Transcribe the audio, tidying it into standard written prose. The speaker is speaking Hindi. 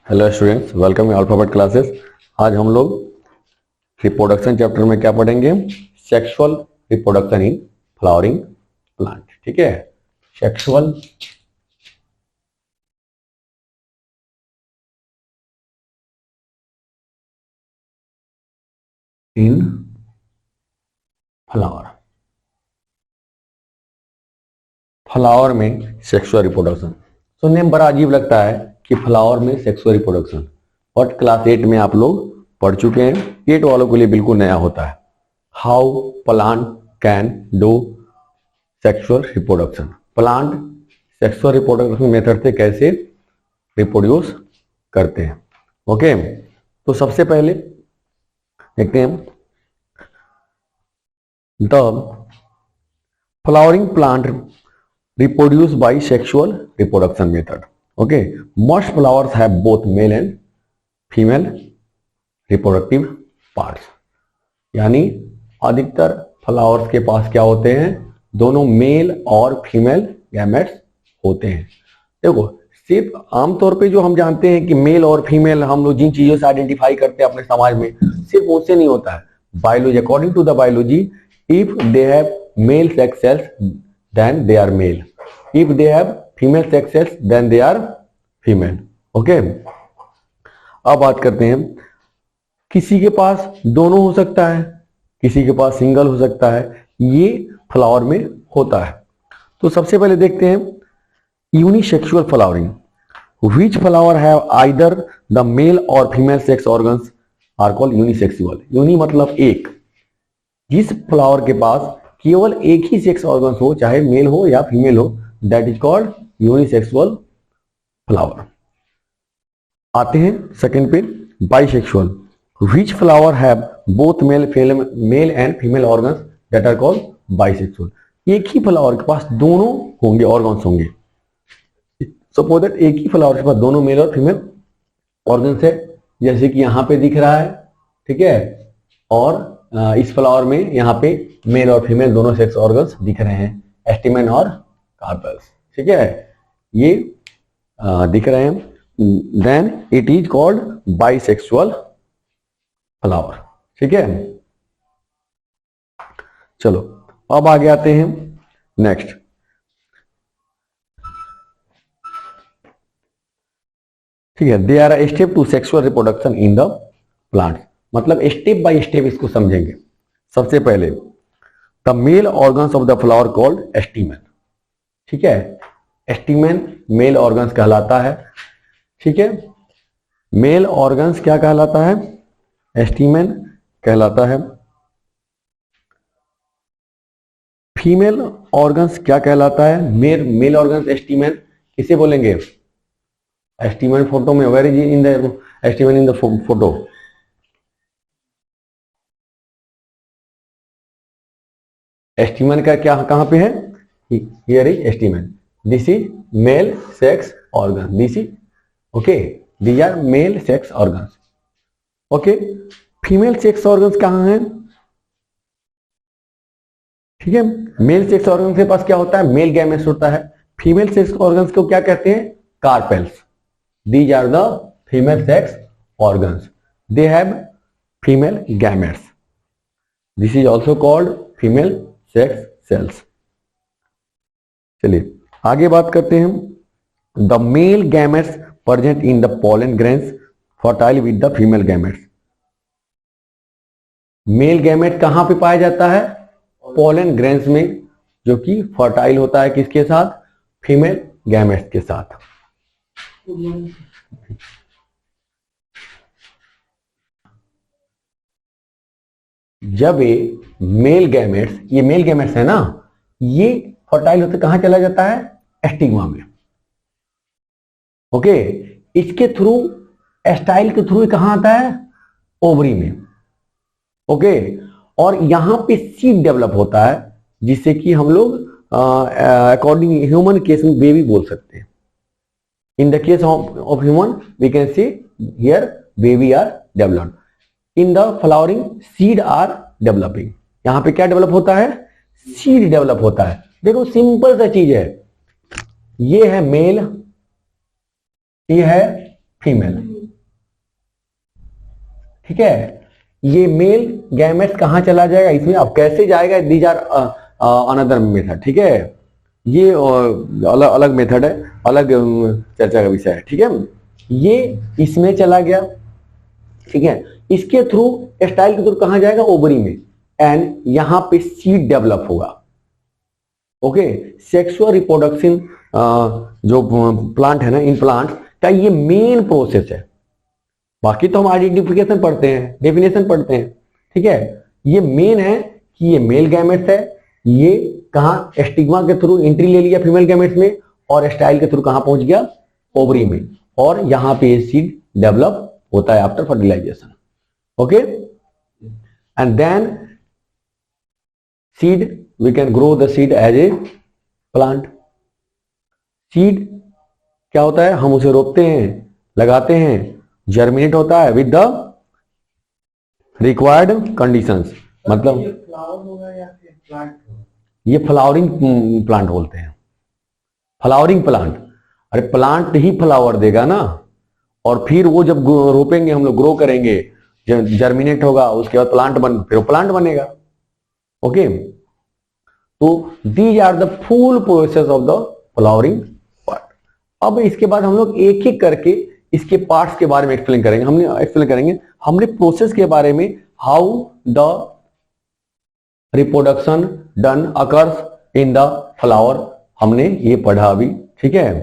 Hello students, welcome in alphabet classes. आज हम लोग रिप्रोडक्शन चैप्टर में क्या पढ़ेंगे? Sexual reproduction in flowering plant. ठीक है, सेक्सुअल इन फ्लावर। फ्लावर में सेक्सुअल रिप्रोडक्शन सुनने में बड़ा अजीब लगता है कि फ्लावर में सेक्सुअल रिप्रोडक्शन, बट क्लास 8 में आप लोग पढ़ चुके हैं। 8 वालों के लिए बिल्कुल नया होता है। How plant can do sexual reproduction. Plant sexual reproduction method से कैसे रिप्रोड्यूस करते हैं। ओके, तो सबसे पहले देखते हैं the flowering plant reproduce by sexual reproduction method. Okay, most flowers have both male and female reproductive parts. यानी अधिकतर फ्लावर्स के पास क्या होते हैं? दोनों मेल और फीमेल गैमेट्स होते हैं। देखो, सिर्फ आमतौर पे जो हम जानते हैं कि मेल और फीमेल हम लोग जिन चीजों से आइडेंटिफाई करते हैं अपने समाज में, सिर्फ उससे नहीं होता है। Biology, according to the biology, if they have male sex cells then they are male, if they have female sex cells then they are female. okay, अब बात करते हैं, किसी के पास दोनों हो सकता है, किसी के पास सिंगल हो सकता है, ये फ्लावर में होता है। तो सबसे पहले देखते हैं unisexual flowering. which flower have either the male or female sex organs are called unisexual. Uni मतलब एक, जिस फ्लावर के पास केवल एक ही सेक्स ऑर्गन्स हो, चाहे मेल हो या फीमेल हो, that is called unisexual flower. आते हैं सेकंड पे, bisexual. Which flower have both male and female organs that are called bisexual. एक ही फ्लावर के पास दोनों होंगे, ऑर्गन्स होंगे। सपोज दैट एक ही फ्लावर के पास दोनों मेल और फीमेल ऑर्गन्स है, जैसे कि यहां पे दिख रहा है। ठीक है, और इस फ्लावर में यहाँ पे मेल और फीमेल दोनों सेक्स ऑर्गन्स दिख रहे हैं, एस्टिमेन और कार्पेल्स। ठीक है, ये दिख रहे हैं, then it is called bisexual flower. ठीक है, चलो अब आगे आते हैं नेक्स्ट। ठीक है, there are step to sexual reproduction in the plant. मतलब स्टेप बाय स्टेप इसको समझेंगे। सबसे पहले the male organs of the flower called stamen. ठीक है, एस्टिमेन मेल ऑर्गन्स कहलाता है। ठीक है, मेल ऑर्गन्स क्या कहलाता है? एस्टिमेन कहलाता है। फीमेल ऑर्गन्स क्या कहलाता है? मेल ऑर्गन्स एस्टिमेन किसे बोलेंगे? एस्टिमेन फोटो में, where is in the stamen in the photo? Stamen का क्या कहां पे है? Here is stamen, this is male sex organ, this is okay, these are male sex organs. Okay, female sex organs कहां हैं? ठीक है, मेल सेक्स ऑर्गन के पास क्या होता है? मेल गैमेट्स होता है। फीमेल सेक्स ऑर्गन्स को क्या कहते हैं? Carpels. These are the female sex organs, they have female gametes, this is also called female sex cells. चलिए आगे बात करते हैं। The male gametes present in the pollen grains fertile with the female gametes. Male gamete कहां पे पाया जाता है? पोलन ग्रेन्स में, जो कि फर्टाइल होता है किसके साथ? फीमेल गैमेट्स के साथ। जब ये मेल गैमेट्स, ये मेल गैमेट्स है ना, ये फर्टाइल होते कहां चला जाता है? एस्टिग्मा में। ओके, इसके थ्रू, एस्टाइल के थ्रू कहां आता है? ओवरी में। ओके, और यहां पे सीड डेवलप होता है, जिससे कि हम लोग अकॉर्डिंग ह्यूमन केस में बेबी बोल सकते हैं। In the case of human we can see here baby are developed. In the flowering seed are developing. यहां पे क्या डेवलप होता है? सीड डेवलप होता है। देखो सिंपल सा चीज है, ये है मेल, ये है फीमेल। ठीक है। ये मेल गैमेट्स कहां चला जाएगा इसमें, अब कैसे जाएगा, दीज आर अनदर मेथड, ठीक है। ये अलग अलग मेथड है, अलग चर्चा का विषय है, ठीक है। ये इसमें चला गया, ठीक है। इसके थ्रू स्टाइल के थ्रू कहां जाएगा, ओवरी में, एंड यहां पे सीड डेवलप होगा। ओके, सेक्सुअल रिप्रोडक्शन जो प्लांट है ना, इन प्लांट का ये मेन प्रोसेस है। बाकी तो हम आइडेंटिफिकेशन पढ़ते हैं, डेफिनेशन पढ़ते हैं, ठीक है। ये मेन है कि ये मेल गैमेट्स है, ये कहां स्टिग्मा के थ्रू एंट्री ले लिया फीमेल गैमेट्स में, और स्टाइल के थ्रू कहां पहुंच गया, ओवरी में, और यहां पे सीड डेवलप होता है after fertilization. Okay, and then seed we can grow the seed as a plant. Seed क्या होता है, हम उसे रोपते हैं, लगाते हैं, जर्मिनेट होता है विद द रिक्वायर्ड कंडीशंस। मतलब ये फ्लावर होगा या फिर प्लांट होगा? ये फ्लावरिंग प्लांट बोलते हैं, फ्लावरिंग प्लांट। अरे प्लांट ही फ्लावर देगा ना, और फिर वो जब रोपेंगे हम लोग, ग्रो करेंगे, जर्मिनेट होगा, उसके बाद प्लांट फिर वो प्लांट बनेगा। ओके, तो these are the full process of the flowering part. अब इसके बाद हम लोग एक एक करके इसके पार्ट्स के बारे में एक्सप्लेन करेंगे। हमने प्रोसेस के बारे में, how the reproduction done occurs in the flower, हमने ये पढ़ा अभी, ठीक है।